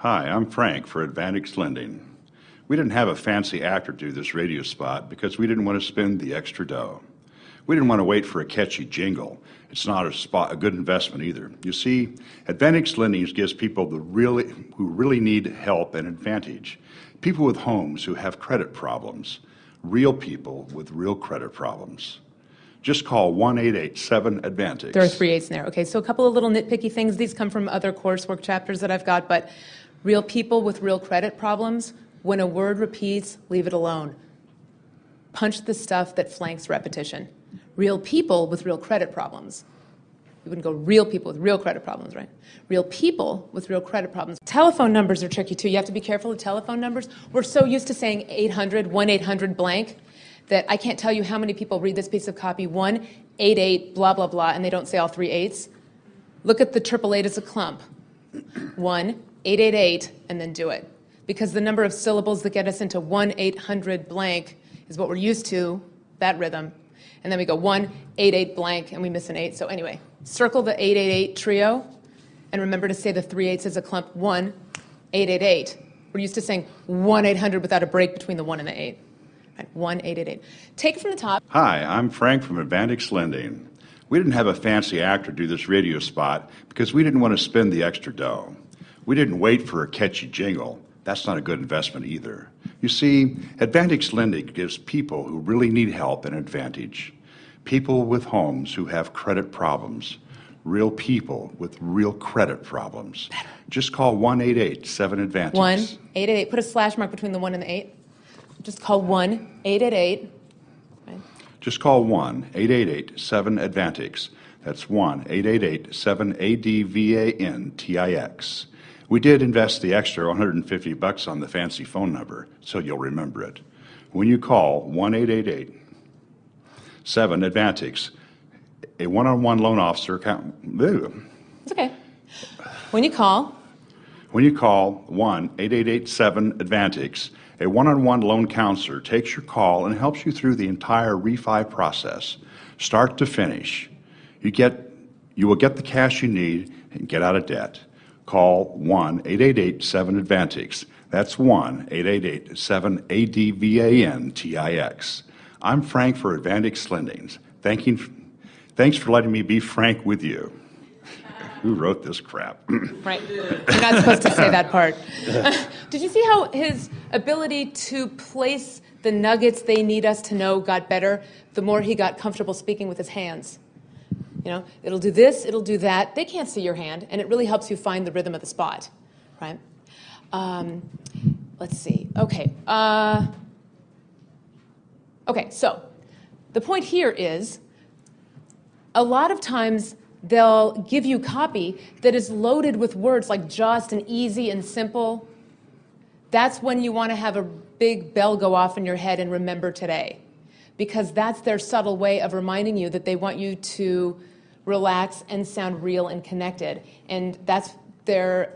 Hi, I'm Frank for Advantage Lending. We didn't have a fancy actor do this radio spot because we didn't want to spend the extra dough. We didn't want to wait for a catchy jingle. It's not a good investment either. You see, Advantage Lending gives people who really need help an advantage. People with homes who have credit problems. Real people with real credit problems. Just call 1-888-7-ADVANTAGE. There are 3 8s in there. Okay, so a couple of little nitpicky things. These come from other coursework chapters that I've got, but real people with real credit problems, when a word repeats, leave it alone. Punch the stuff that flanks repetition. Real people with real credit problems. You wouldn't go real people with real credit problems, right? Real people with real credit problems. Telephone numbers are tricky too. You have to be careful of telephone numbers. We're so used to saying 800, 1-800 blank, that I can't tell you how many people read this piece of copy, 1-88 blah, blah, blah, and they don't say all 3 8s. Look at the 888 as a clump. 1-888, and then do it. Because the number of syllables that get us into 1-800 blank is what we're used to, that rhythm. And then we go 1-88 blank, and we miss an 8. So anyway, circle the 888 trio, and remember to say the 3 8s as a clump, 1-888. We're used to saying 1-800 without a break between the 1 and the 8. Right, 1-888. Take it from the top. Hi, I'm Frank from Advantage Lending. We didn't have a fancy actor do this radio spot because we didn't want to spend the extra dough. We didn't wait for a catchy jingle. That's not a good investment either. You see, Advantage Lending gives people who really need help an advantage. People with homes who have credit problems. Real people with real credit problems. Just call 1-888-7-ADVANTAGE. 1-888. Put a slash mark between the 1 and the 8. Just call 1-888. Right? Just call 1-888-7-ADVANTAGE. That's 1-888-7-ADVANTIX. We did invest the extra $150 on the fancy phone number, so you'll remember it. When you call 1-888-7-ADVANTAGE, a one-on-one loan officer It's okay. When you call 1-888-7-ADVANTAGE, a one-on-one loan counselor takes your call and helps you through the entire refi process, start to finish. You will get the cash you need and get out of debt. Call 1-888-7-ADVANTAGE. That's 1-888-7-ADVANTIX. I'm Frank for Advantage Lending. Thanks for letting me be frank with you. Who wrote this crap? Right. You're not supposed to say that part. Did you see how his ability to place the nuggets they need us to know got better the more he got comfortable speaking with his hands? You know, it'll do this, it'll do that. They can't see your hand, and it really helps you find the rhythm of the spot, right? Let's see. Okay. Okay, so the point here is a lot of times they'll give you copy that is loaded with words like just and easy and simple. That's when you want to have a big bell go off in your head and remember today, because that's their subtle way of reminding you that they want you to relax and sound real and connected. And that's their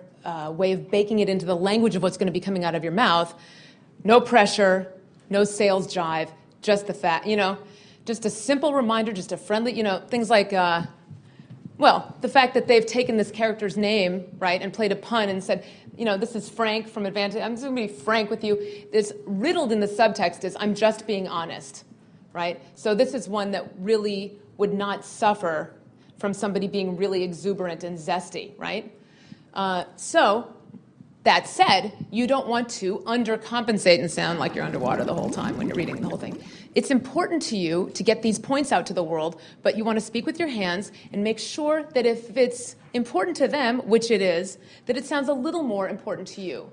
way of baking it into the language of what's going to be coming out of your mouth. No pressure, no sales jive, just the fact, just a simple reminder, just a friendly, things like, the fact that they've taken this character's name, right, and played a pun and said, this is Frank from Advantage. I'm just going to be frank with you. This riddled in the subtext is, I'm just being honest, right? So this is one that really would not suffer from somebody being really exuberant and zesty, right? So that said, you don't want to undercompensate and sound like you're underwater the whole time when you're reading the whole thing. It's important to you to get these points out to the world, but you want to speak with your hands and make sure that if it's important to them, which it is, that it sounds a little more important to you.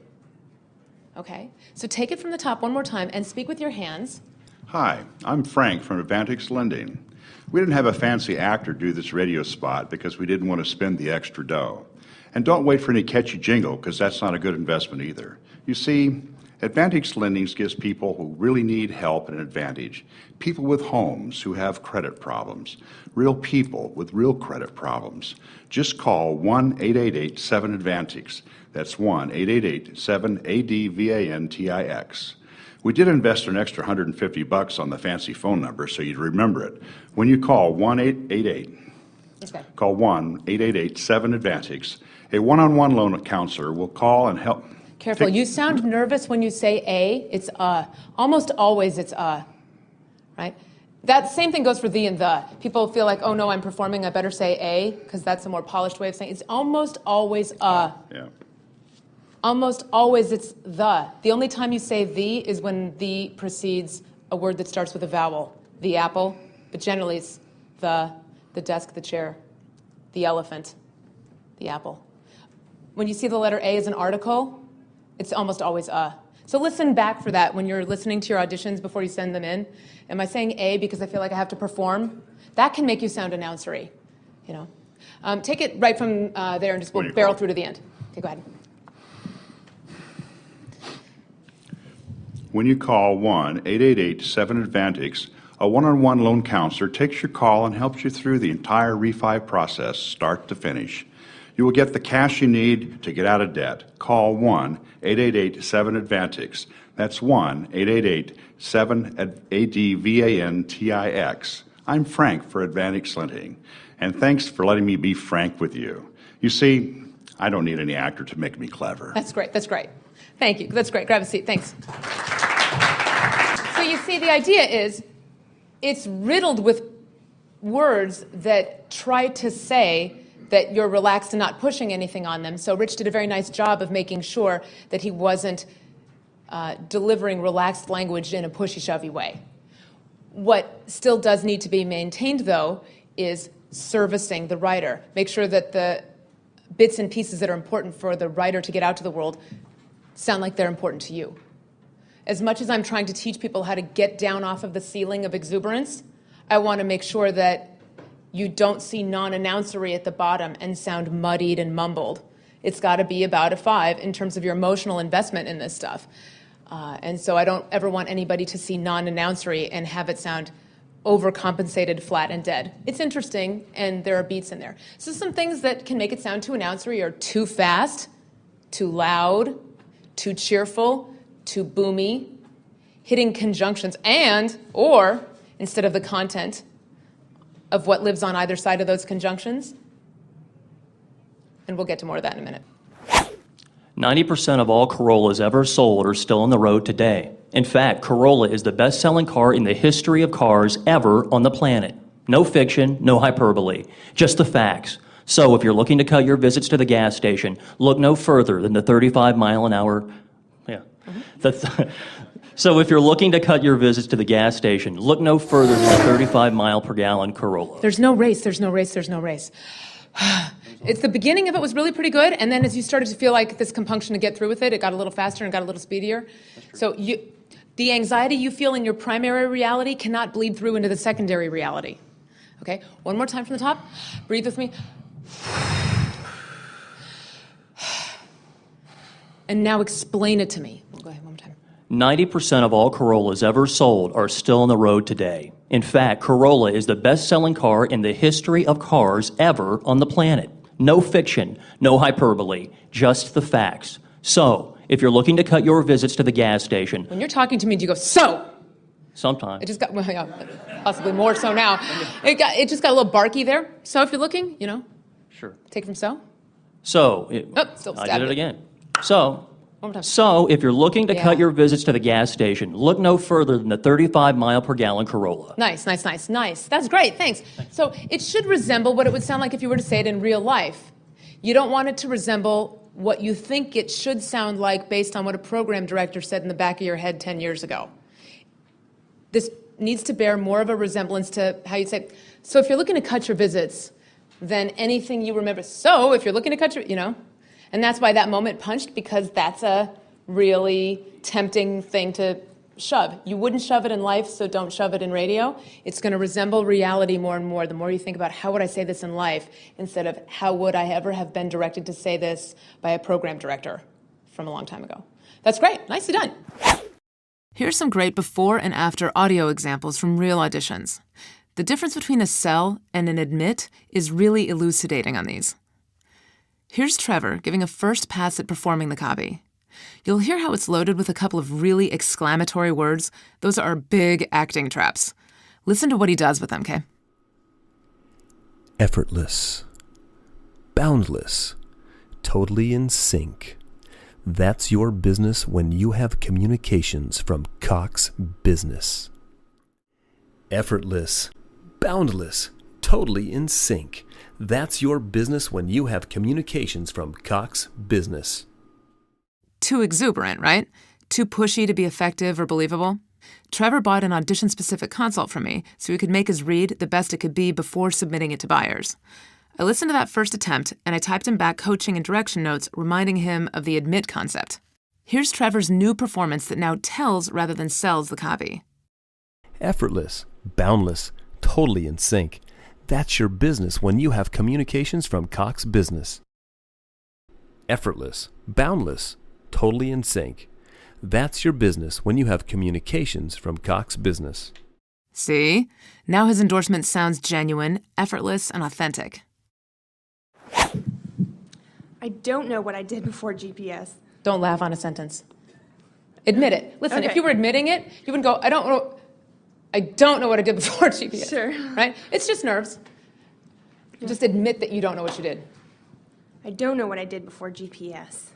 Okay? So take it from the top one more time and speak with your hands. Hi, I'm Frank from Advantage Lending. We didn't have a fancy actor do this radio spot because we didn't want to spend the extra dough. And don't wait for any catchy jingle, because that's not a good investment either. You see, Advantage Lending gives people who really need help an advantage. People with homes who have credit problems. Real people with real credit problems. Just call 1-888-7-ADVANTAGE. That's 1-888-7-ADVANTIX. We did invest an extra $150 on the fancy phone number, so you'd remember it. When you call 1-888. Okay. Call 1-888-7-ADVANTIX. A one-on-one loan counselor will call and help. Careful. You sound nervous when you say a. It's almost always it's right? That same thing goes for the and the. People feel like, oh no, I'm performing, I better say a, because that's a more polished way of saying it. It's almost always Yeah. Almost always it's the. The only time you say the is when the precedes a word that starts with a vowel. The apple, but generally it's the desk, the chair, the elephant, the apple. When you see the letter A as an article, it's almost always a. So listen back for that when you're listening to your auditions before you send them in. Am I saying a because I feel like I have to perform? That can make you sound announcery, you know. Take it right from there and just we'll barrel through to the end. Okay, go ahead. When you call 1-888-7-ADVANTIX, a one-on-one loan counselor takes your call and helps you through the entire refi process, start to finish. You will get the cash you need to get out of debt. Call 1-888-7-ADVANTIX. That's 1-888-7-ADVANTIX. I'm Frank for Advantix Lending, and thanks for letting me be frank with you. You see, I don't need any actor to make me clever. That's great. That's great. Thank you. That's great. Grab a seat. Thanks. So you see, the idea is it's riddled with words that try to say that you're relaxed and not pushing anything on them. So Rich did a very nice job of making sure that he wasn't delivering relaxed language in a pushy-shovey way. What still does need to be maintained, though, is servicing the writer. Make sure that the bits and pieces that are important for the writer to get out to the world sound like they're important to you. As much as I'm trying to teach people how to get down off of the ceiling of exuberance, I want to make sure that you don't see non-announcery at the bottom and sound muddied and mumbled. It's got to be about a 5 in terms of your emotional investment in this stuff. And so I don't ever want anybody to see non-announcery and have it sound overcompensated, flat, and dead. It's interesting, and there are beats in there. So some things that can make it sound too announcery are too fast, too loud, too cheerful, too boomy, hitting conjunctions, and, or, instead of the content of what lives on either side of those conjunctions. And we'll get to more of that in a minute. 90% of all Corollas ever sold are still on the road today. In fact, Corolla is the best-selling car in the history of cars ever on the planet. No fiction, no hyperbole, just the facts. So if you're looking to cut your visits to the gas station, look no further than the 35-mile-an-hour. So if you're looking to cut your visits to the gas station, look no further than the 35-mile-per-gallon Corolla. There's no race, there's no race, there's no race. It's the beginning of it was really pretty good, and then as you started to feel like this compunction to get through with it, it got a little faster and got a little speedier. So the anxiety you feel in your primary reality cannot bleed through into the secondary reality. Okay, one more time from the top. Breathe with me. And now explain it to me. Go ahead, one more time. 90% of all Corollas ever sold are still on the road today. In fact, Corolla is the best-selling car in the history of cars ever on the planet. No fiction, no hyperbole, just the facts. So, if you're looking to cut your visits to the gas station... When you're talking to me, do you go, so? Sometimes. It just got, well, yeah, possibly more so now. It just got a little barky there. So if you're looking, you know. Sure. Take it from so. So, still I did it again. So, one more time. So, if you're looking to cut your visits to the gas station, look no further than the 35-mile-per-gallon Corolla. Nice. That's great, thanks. So it should resemble what it would sound like if you were to say it in real life. You don't want it to resemble what you think it should sound like based on what a program director said in the back of your head 10 years ago. This needs to bear more of a resemblance to how you'd say, so if you're looking to cut your visits, then anything you remember. So if you're looking to cut your, you know. And that's why that moment punched, because that's a really tempting thing to shove. You wouldn't shove it in life, so don't shove it in radio. It's going to resemble reality more and more the more you think about how would I say this in life instead of how would I ever have been directed to say this by a program director from a long time ago. That's great. Nicely done. Here's some great before and after audio examples from real auditions. The difference between a sell and an admit is really elucidating on these. Here's Trevor giving a first pass at performing the copy. You'll hear how it's loaded with a couple of really exclamatory words. Those are big acting traps. Listen to what he does with them, okay? Effortless, boundless, totally in sync. That's your business when you have communications from Cox Business. Effortless, boundless, totally in sync. That's your business when you have communications from Cox Business. Too exuberant, right? Too pushy to be effective or believable? Trevor bought an audition-specific consult from me so he could make his read the best it could be before submitting it to buyers. I listened to that first attempt, and I typed him back coaching and direction notes reminding him of the admit concept. Here's Trevor's new performance that now tells rather than sells the copy. Effortless, boundless, totally in sync. That's your business when you have communications from Cox Business. Effortless, boundless, totally in sync. That's your business when you have communications from Cox Business. See? Now his endorsement sounds genuine, effortless, and authentic. I don't know what I did before GPS. Don't laugh on a sentence. Admit it. Listen, Okay. if you were admitting it, you wouldn't go, I don't know what I did before GPS. Sure. Right? It's just nerves. Just admit that you don't know what you did. I don't know what I did before GPS.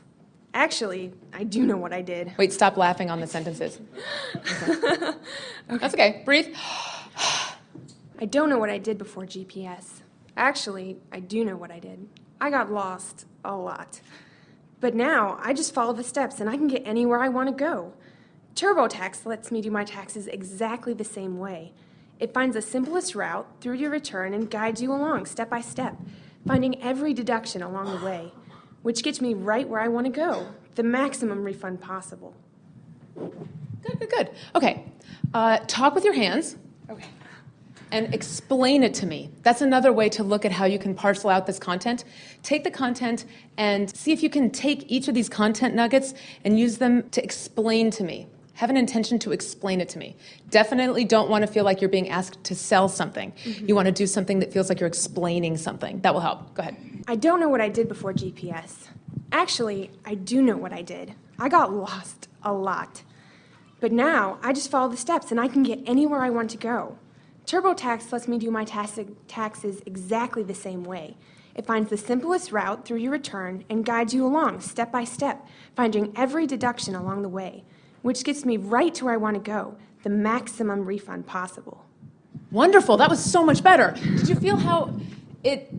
Actually, I do know what I did. Wait, stop laughing on the sentences. Okay. That's okay. Breathe. I don't know what I did before GPS. Actually, I do know what I did. I got lost a lot. But now, I just follow the steps and I can get anywhere I want to go. TurboTax lets me do my taxes exactly the same way. It finds the simplest route through your return and guides you along step by step, finding every deduction along the way, which gets me right where I want to go, the maximum refund possible. Good. Okay. Talk with your hands. Okay. And explain it to me. That's another way to look at how you can parcel out this content. Take the content and see if you can take each of these content nuggets and use them to explain to me. Have an intention to explain it to me. Definitely don't want to feel like you're being asked to sell something. You want to do something that feels like you're explaining something. That will help. Go ahead. I don't know what I did before GPS. Actually, I do know what I did. I got lost a lot. But now, I just follow the steps and I can get anywhere I want to go. TurboTax lets me do my taxes exactly the same way. It finds the simplest route through your return and guides you along step by step, finding every deduction along the way, which gets me right to where I want to go, the maximum refund possible. Wonderful. That was so much better. Did you feel how it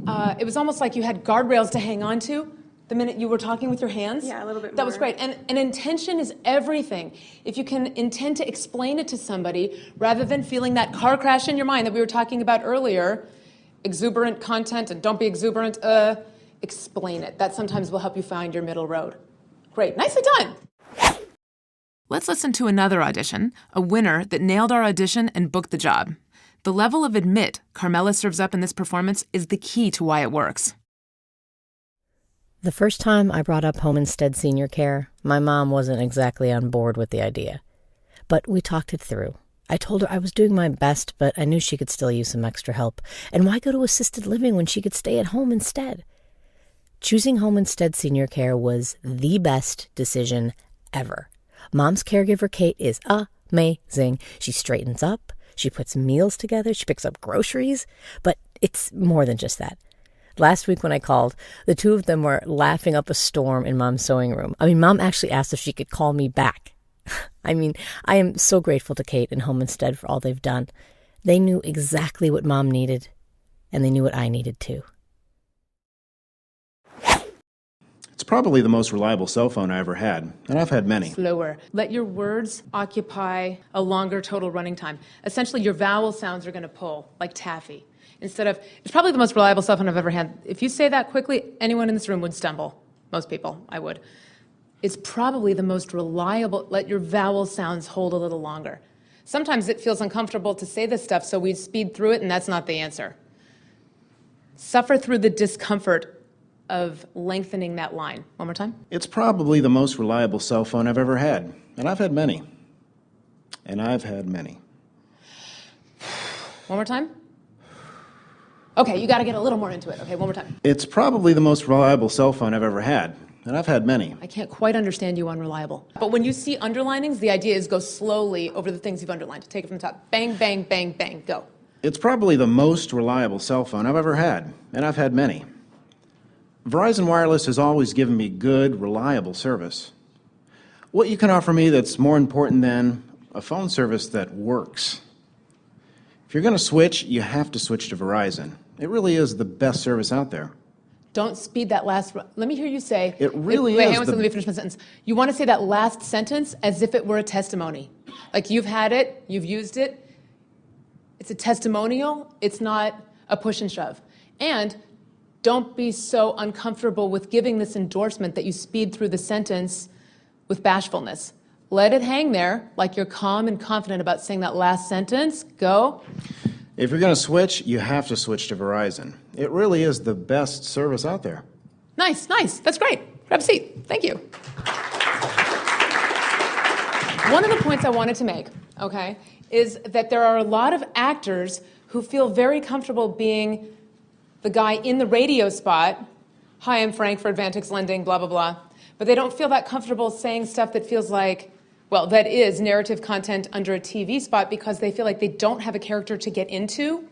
was almost like you had guardrails to hang on to the minute you were talking with your hands? Yeah, a little bit That was more. great. And intention is everything. If you can intend to explain it to somebody rather than feeling that car crash in your mind that we were talking about earlier, exuberant content and don't be exuberant, explain it. That sometimes will help you find your middle road. Great. Nicely done. Let's listen to another audition, a winner that nailed our audition and booked the job. The level of admit Carmela serves up in this performance is the key to why it works. The first time I brought up home instead senior care, my mom wasn't exactly on board with the idea. But we talked it through. I told her I was doing my best, but I knew she could still use some extra help. And why go to assisted living when she could stay at home instead? Choosing home instead senior care was the best decision ever. Mom's caregiver, Kate, is amazing. She straightens up, she puts meals together, she picks up groceries, but it's more than just that. Last week when I called, the two of them were laughing up a storm in Mom's sewing room. Mom actually asked if she could call me back. I am so grateful to Kate and Home Instead for all they've done. They knew exactly what Mom needed, and they knew what I needed too. It's probably the most reliable cell phone I ever had, and I've had many. Slower. Let your words occupy a longer total running time. Essentially, your vowel sounds are going to pull, like taffy. Instead of, it's probably the most reliable cell phone I've ever had. If you say that quickly, anyone in this room would stumble. Most people, I would. It's probably the most reliable, let your vowel sounds hold a little longer. Sometimes it feels uncomfortable to say this stuff, so we speed through it, and that's not the answer. Suffer through the discomfort of lengthening that line. One more time. It's probably the most reliable cell phone I've ever had, and I've had many. And I've had many. One more time. Okay, you got to get a little more into it. Okay, one more time. It's probably the most reliable cell phone I've ever had, and I've had many. I can't quite understand you on reliable. But when you see underlinings, the idea is go slowly over the things you've underlined. Take it from the top. Bang, bang, bang, bang. Go. It's probably the most reliable cell phone I've ever had, and I've had many. Verizon Wireless has always given me good, reliable service. What you can offer me that's more important than a phone service that works? If you're going to switch, you have to switch to Verizon. It really is the best service out there. Don't speed that last. Let me hear you say. It really wait, is. Hang on, let me finish my sentence. You want to say that last sentence as if it were a testimony. Like you've had it, you've used it. It's a testimonial. It's not a push and shove. And don't be so uncomfortable with giving this endorsement that you speed through the sentence with bashfulness. Let it hang there like you're calm and confident about saying that last sentence. Go. If you're going to switch, you have to switch to Verizon. It really is the best service out there. Nice. That's great. Grab a seat. Thank you. One of the points I wanted to make, okay, is that there are a lot of actors who feel very comfortable being the guy in the radio spot. Hi, I'm Frank for Advantix Lending, blah, blah, blah. But they don't feel that comfortable saying stuff that feels like, well, that is narrative content under a TV spot because they feel like they don't have a character to get into.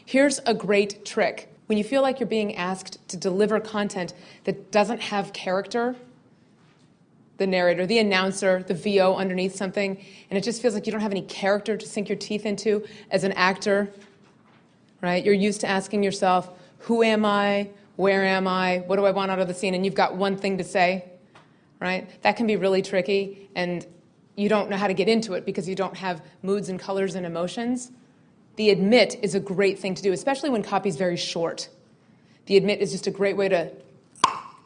Here's a great trick. When you feel like you're being asked to deliver content that doesn't have character, the narrator, the announcer, the VO underneath something, and it just feels like you don't have any character to sink your teeth into as an actor, right? You're used to asking yourself, who am I? Where am I? What do I want out of the scene? And you've got one thing to say, right? That can be really tricky, and you don't know how to get into it because you don't have moods and colors and emotions. The admit is a great thing to do, especially when copy's very short. The admit is just a great way to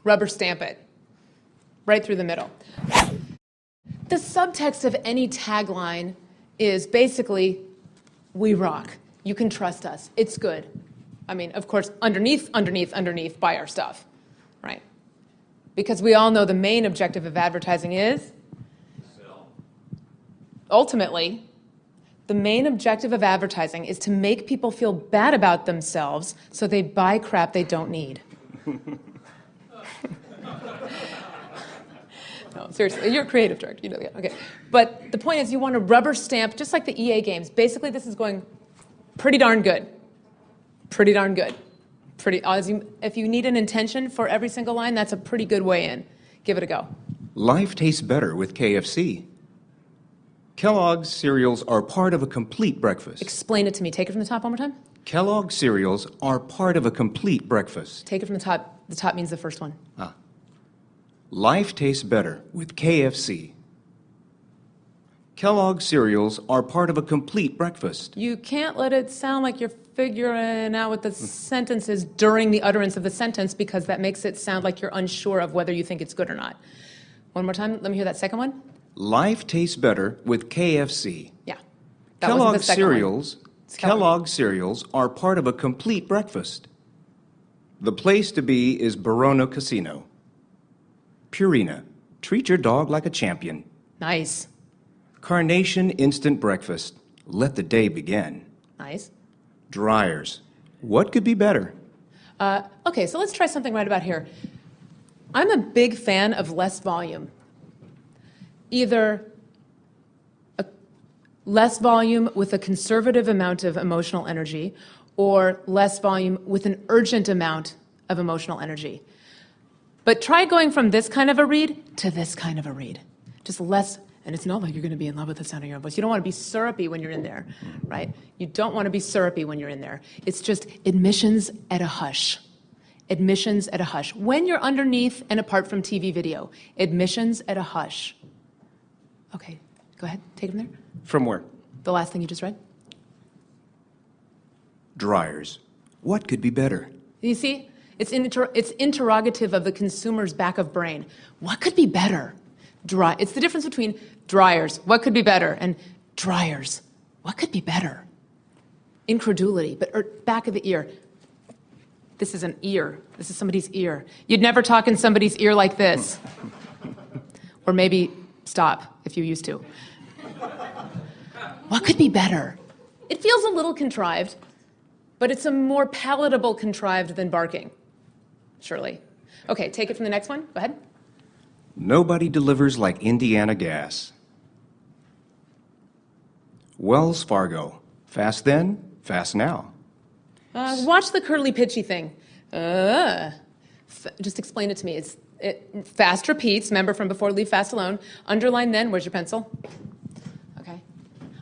rubber stamp it right through the middle. The subtext of any tagline is basically, we rock. You can trust us. It's good. I mean, of course, underneath, buy our stuff, right? Because we all know the main objective of advertising is? Sell. Ultimately, the main objective of advertising is to make people feel bad about themselves so they buy crap they don't need. No, seriously, you're a creative director, you know that. Okay. But the point is you want to rubber stamp, just like the EA games. Basically, this is going pretty darn good. Pretty darn good. If you need an intention for every single line, that's a pretty good way in. Give it a go. Life tastes better with KFC. Kellogg's cereals are part of a complete breakfast. Explain it to me. Take it from the top one more time. Kellogg's cereals are part of a complete breakfast. Take it from the top. The top means the first one. Life tastes better with KFC. Kellogg's cereals are part of a complete breakfast. You can't let it sound like you're figuring out what the sentence is during the utterance of the sentence because that makes it sound like you're unsure of whether you think it's good or not. One more time. Let me hear that second one. Life tastes better with KFC. Yeah. That wasn't the second one. Kellogg's cereals are part of a complete breakfast. The place to be is Barona Casino. Purina, treat your dog like a champion. Nice. Carnation Instant Breakfast, let the day begin. Nice. Dryers, what could be better? Okay, so let's try something right about here. I'm a big fan of less volume. Either less volume with a conservative amount of emotional energy or less volume with an urgent amount of emotional energy. But try going from this kind of a read to this kind of a read. Just less, and it's not like you're going to be in love with the sound of your own voice. You don't want to be syrupy when you're in there, right? You don't want to be syrupy when you're in there. It's just admissions at a hush. Admissions at a hush. When you're underneath and apart from TV video, admissions at a hush. Okay, go ahead. Take it from there. From where? The last thing you just read. Dryers, what could be better? You see? It's interrogative of the consumer's back of brain. What could be better? It's the difference between dryers, what could be better, and dryers, what could be better? Incredulity, but back of the ear. This is an ear. This is somebody's ear. You'd never talk in somebody's ear like this. Or maybe stop if you used to. What could be better? It feels a little contrived, but it's a more palatable contrived than barking. Surely. Okay, take it from the next one. Go ahead. Nobody delivers like Indiana Gas. Wells Fargo. Fast then, fast now. Watch the curly pitchy thing. Just explain it to me. Fast repeats, remember from before, leave fast alone. Underline then, where's your pencil? Okay.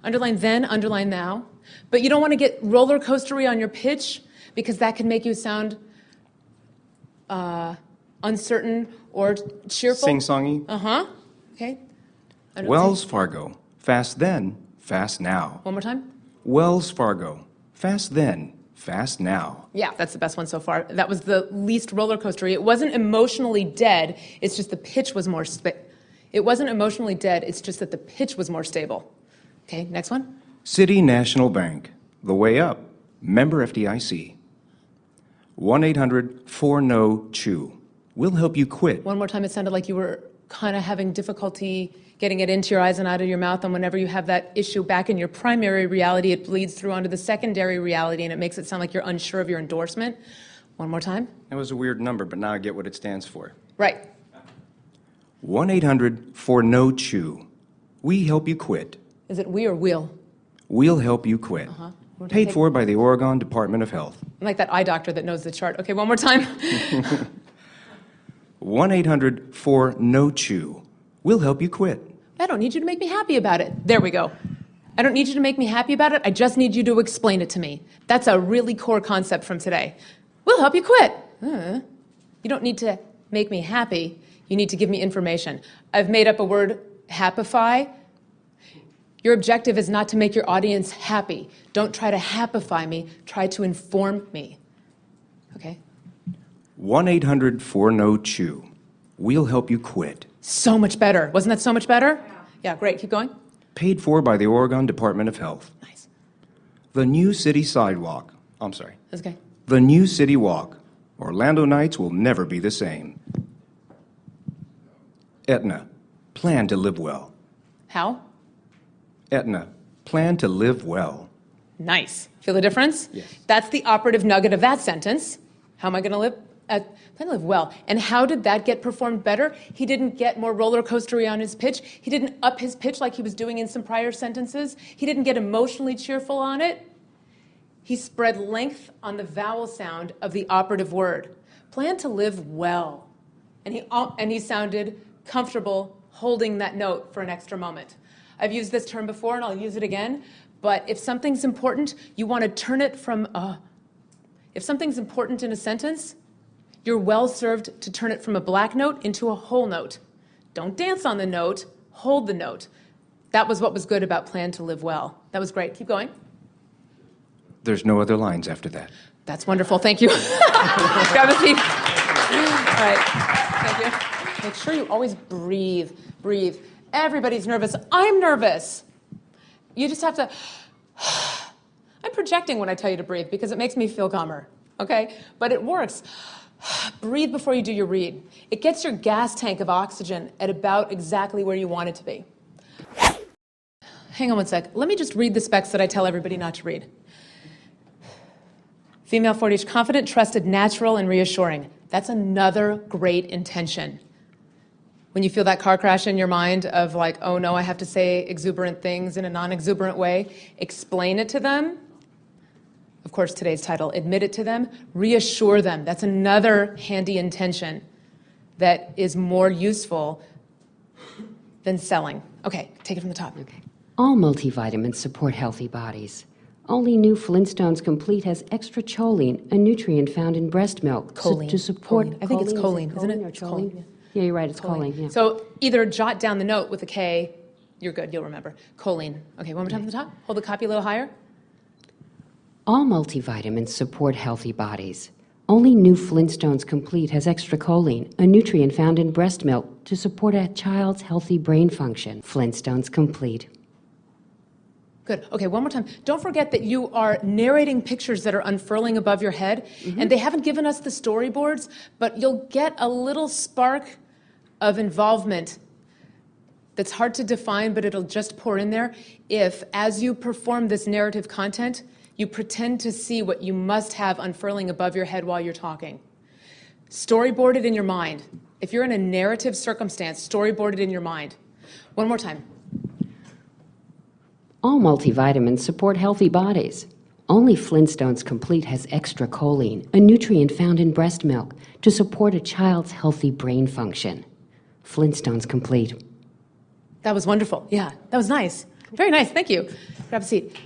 Underline then, underline now. But you don't want to get roller coastery on your pitch because that can make you sound uncertain or cheerful. Sing-songy. Okay. Wells Fargo, fast then, fast now. One more time. Wells Fargo, fast then, fast now. Yeah, that's the best one so far. That was the least roller coastery. It wasn't emotionally dead. It's just the pitch was more. It wasn't emotionally dead. It's just that the pitch was more stable. Okay, next one. City National Bank, the way up. Member FDIC. 1-800-4-NO-CHEW. We'll help you quit. One more time. It sounded like you were kind of having difficulty getting it into your eyes and out of your mouth. And whenever you have that issue back in your primary reality, it bleeds through onto the secondary reality, and it makes it sound like you're unsure of your endorsement. One more time. That was a weird number, but now I get what it stands for. Right. 1-800-4-NO-CHEW. We help you quit. Is it we or we'll? We'll help you quit. Paid for by the Oregon Department of Health. I'm like that eye doctor that knows the chart. Okay, one more time. 1-800-4-NO-CHEW. We'll help you quit. I don't need you to make me happy about it. There we go. I don't need you to make me happy about it. I just need you to explain it to me. That's a really core concept from today. We'll help you quit. You don't need to make me happy. You need to give me information. I've made up a word, happify. Your objective is not to make your audience happy. Don't try to happify me. Try to inform me. Okay? 1-800-4-NO-CHEW. We'll help you quit. So much better. Wasn't that so much better? Yeah, great. Keep going. Paid for by the Oregon Department of Health. Nice. The new city sidewalk. I'm sorry. That's okay. The new city walk. Orlando nights will never be the same. Aetna. Plan to live well. How? Aetna. Plan to live well. Nice. Feel the difference? Yes. That's the operative nugget of that sentence. How am I going to live? Plan to live well. And how did that get performed better? He didn't get more roller coastery on his pitch. He didn't up his pitch like he was doing in some prior sentences. He didn't get emotionally cheerful on it. He spread length on the vowel sound of the operative word. Plan to live well. And he sounded comfortable holding that note for an extra moment. I've used this term before, and I'll use it again. But if something's important, you want to turn it from if something's important in a sentence, you're well served to turn it from a black note into a whole note. Don't dance on the note, hold the note. That was what was good about plan to live well. That was great. Keep going. There's no other lines after that. That's wonderful. Thank you. Grab a seat. All right. Thank you. Make sure you always breathe. Breathe. Everybody's nervous. I'm nervous. You just have to... I'm projecting when I tell you to breathe because it makes me feel calmer, okay? But it works. Breathe before you do your read. It gets your gas tank of oxygen at about exactly where you want it to be. Hang on one sec. Let me just read the specs that I tell everybody not to read. Female 40, confident, trusted, natural, and reassuring. That's another great intention. When you feel that car crash in your mind of like, oh no, I have to say exuberant things in a non-exuberant way, explain it to them. Of course, today's title, admit it to them, reassure them. That's another handy intention that is more useful than selling. Okay, take it from the top. Okay. All multivitamins support healthy bodies. Only new Flintstones Complete has extra choline, a nutrient found in breast milk. Choline. To support Choline. I think it's choline, isn't it? Or It's choline? choline. Yeah, you're right, it's choline. Yeah. So either jot down the note with a K, you're good, you'll remember. Choline. Okay, one more time from the top. Hold the copy a little higher. All multivitamins support healthy bodies. Only new Flintstones Complete has extra choline, a nutrient found in breast milk, to support a child's healthy brain function. Flintstones Complete. Good. Okay, one more time. Don't forget that you are narrating pictures that are unfurling above your head, and they haven't given us the storyboards, but you'll get a little spark of involvement that's hard to define, but it'll just pour in there if, as you perform this narrative content, you pretend to see what you must have unfurling above your head while you're talking. Storyboard it in your mind. If you're in a narrative circumstance, storyboard it in your mind. One more time. All multivitamins support healthy bodies. Only Flintstones Complete has extra choline, a nutrient found in breast milk, to support a child's healthy brain function. Flintstones Complete. That was wonderful. Yeah, that was nice. Very nice. Thank you. Grab a seat.